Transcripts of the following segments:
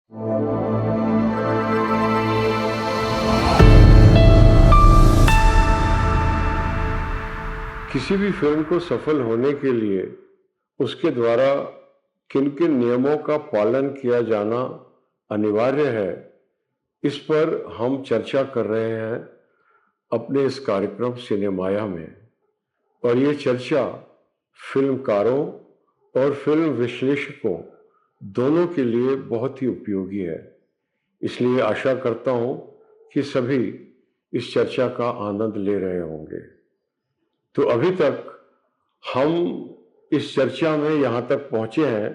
किसी भी फिल्म को सफल होने के लिए उसके द्वारा किन किन नियमों का पालन किया जाना अनिवार्य है, इस पर हम चर्चा कर रहे हैं अपने इस कार्यक्रम सिनेमाया में। और ये चर्चा फिल्मकारों और फिल्म विश्लेषकों दोनों के लिए बहुत ही उपयोगी है। इसलिए आशा करता हूं कि सभी इस चर्चा का आनंद ले रहे होंगे। तो अभी तक हम इस चर्चा में यहाँ तक पहुंचे हैं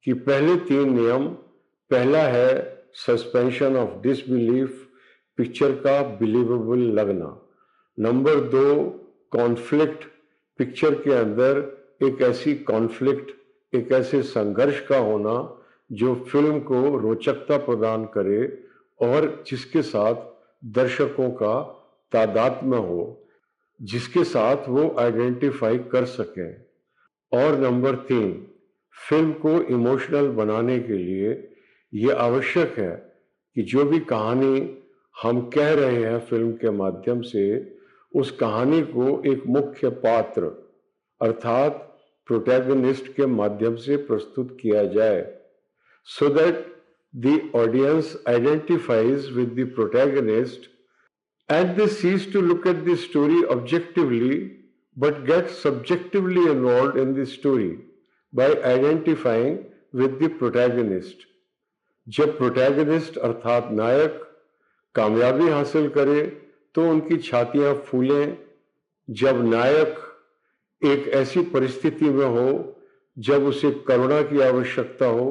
कि पहले 3 नियम, पहला है सस्पेंशन ऑफ डिसबिलीफ, पिक्चर का बिलीवेबल लगना। नंबर 2, कॉन्फ्लिक्ट, पिक्चर के अंदर एक ऐसी कॉन्फ्लिक्ट, एक ऐसे संघर्ष का होना जो फिल्म को रोचकता प्रदान करे और जिसके साथ दर्शकों का तादात्म्य हो, जिसके साथ वो आइडेंटिफाई कर सकें। और नंबर 3, फिल्म को इमोशनल बनाने के लिए ये आवश्यक है कि जो भी कहानी हम कह रहे हैं फिल्म के माध्यम से, उस कहानी को एक मुख्य पात्र अर्थात प्रोटैगनिस्ट के माध्यम से प्रस्तुत किया जाए, so that the audience identifies with the protagonist and they cease to look at the story objectively but get subjectively involved in the story by identifying with the protagonist. जब प्रोटैगनिस्ट अर्थात नायक कामयाबी हासिल करे तो उनकी छातियां फूलें। जब नायक एक ऐसी परिस्थिति में हो जब उसे करुणा की आवश्यकता हो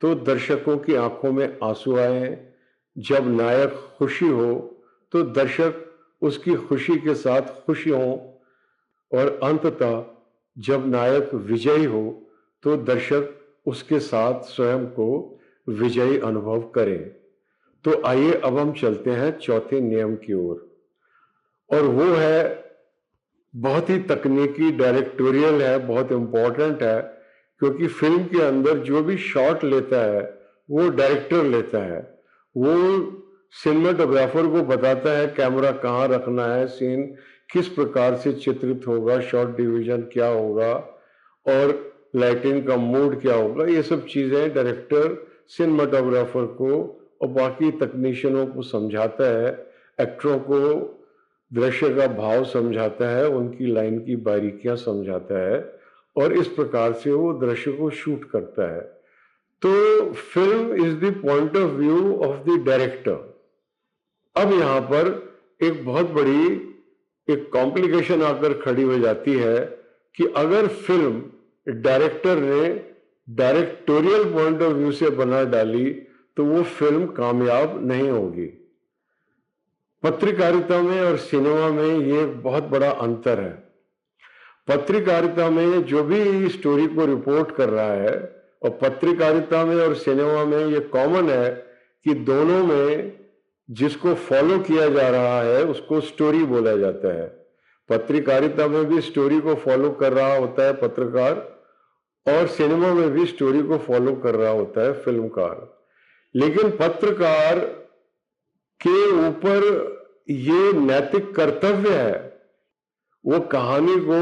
तो दर्शकों की आंखों में आंसू आए। जब नायक खुशी हो तो दर्शक उसकी खुशी के साथ खुश हों। और अंततः जब नायक विजयी हो तो दर्शक उसके साथ स्वयं को विजयी अनुभव करें। तो आइए अब हम चलते हैं चौथे नियम की ओर, और वो है बहुत ही तकनीकी, डायरेक्टोरियल है, बहुत इंपॉर्टेंट है, क्योंकि फिल्म के अंदर जो भी शॉट लेता है वो डायरेक्टर लेता है। वो सिनेमेटोग्राफर को बताता है कैमरा कहाँ रखना है, सीन किस प्रकार से चित्रित होगा, शॉट डिवीजन क्या होगा और लाइटिंग का मूड क्या होगा। ये सब चीजें डायरेक्टर सिनेमेटोग्राफर को और बाकी तकनीशियनों को समझाता है, एक्टरों को दृश्य का भाव समझाता है, उनकी लाइन की बारीकियां समझाता है और इस प्रकार से वो दृश्य को शूट करता है। तो film is the point of view of the director. अब यहां पर एक बहुत बड़ी एक कॉम्प्लिकेशन आकर खड़ी हो जाती है कि अगर फिल्म डायरेक्टर ने डायरेक्टोरियल पॉइंट ऑफ व्यू से बना डाली तो वो फिल्म कामयाब नहीं होगी। पत्रकारिता में और सिनेमा में ये बहुत बड़ा अंतर है। पत्रकारिता में जो भी स्टोरी को रिपोर्ट कर रहा है, और पत्रकारिता में और सिनेमा में ये कॉमन है कि दोनों में जिसको फॉलो किया जा रहा है उसको स्टोरी बोला जाता है। पत्रकारिता में भी स्टोरी को फॉलो कर रहा होता है पत्रकार, और सिनेमा में भी स्टोरी को फॉलो कर रहा होता है फिल्मकार। लेकिन पत्रकार के ऊपर ये नैतिक कर्तव्य है, वो कहानी को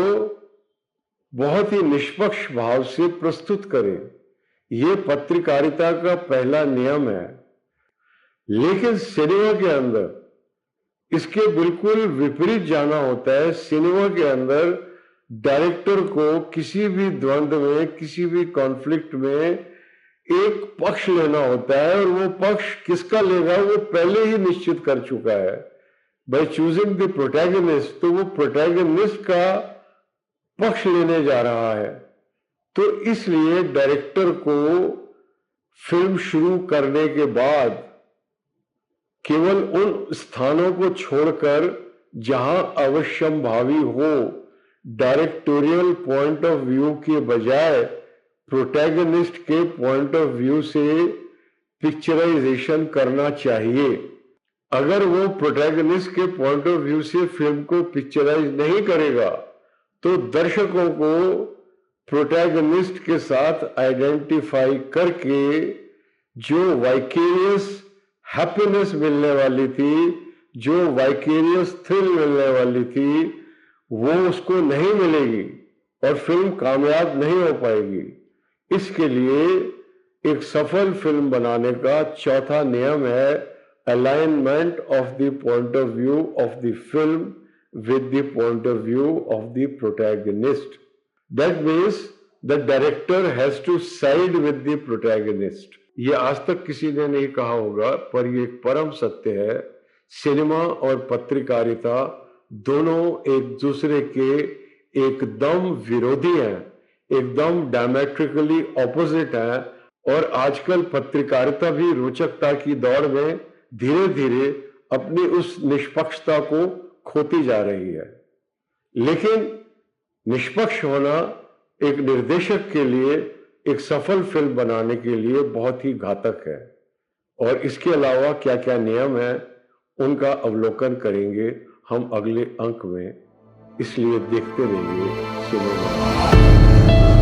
बहुत ही निष्पक्ष भाव से प्रस्तुत करे। ये पत्रकारिता का पहला नियम है। लेकिन सिनेमा के अंदर इसके बिल्कुल विपरीत जाना होता है। सिनेमा के अंदर डायरेक्टर को किसी भी द्वंद्व में, किसी भी कॉन्फ्लिक्ट में एक पक्ष लेना होता है, और वो पक्ष किसका लेगा वो पहले ही निश्चित कर चुका है। बाय चूजिंग द प्रोटैगनिस्ट, तो वो प्रोटैगनिस्ट का पक्ष लेने जा रहा है। तो इसलिए डायरेक्टर को फिल्म शुरू करने के बाद केवल उन स्थानों को छोड़कर जहां अवश्यंभावी हो, डायरेक्टोरियल पॉइंट ऑफ व्यू के बजाय प्रोटैगनिस्ट के पॉइंट ऑफ व्यू से पिक्चराइजेशन करना चाहिए। अगर वो प्रोटैगनिस्ट के पॉइंट ऑफ व्यू से फिल्म को पिक्चराइज नहीं करेगा तो दर्शकों को प्रोटैगनिस्ट के साथ आइडेंटिफाई करके जो वाइकेरियस हैप्पीनेस मिलने वाली थी, जो वाइकेरियस थ्रिल मिलने वाली थी, वो उसको नहीं मिलेगी और फिल्म कामयाब नहीं हो पाएगी। इसके लिए एक सफल फिल्म बनाने का चौथा नियम है alignment of the point of view of the film with the point of view of the protagonist. That means the director has to side with the protagonist. ये आज तक किसी ने नहीं कहा होगा, पर ये एक परम सत्य है। सिनेमा और पत्रकारिता दोनों एक दूसरे के एकदम विरोधी हैं, एकदम डायमेट्रिकली ऑपोजिट हैं, और आजकल पत्रकारिता भी रोचकता की दौड़ में धीरे धीरे अपनी उस निष्पक्षता को खोती जा रही है। लेकिन निष्पक्ष होना एक निर्देशक के लिए, एक सफल फिल्म बनाने के लिए बहुत ही घातक है। और इसके अलावा क्या क्या नियम है, उनका अवलोकन करेंगे हम अगले अंक में। इसलिए देखते रहिए सिनेमा।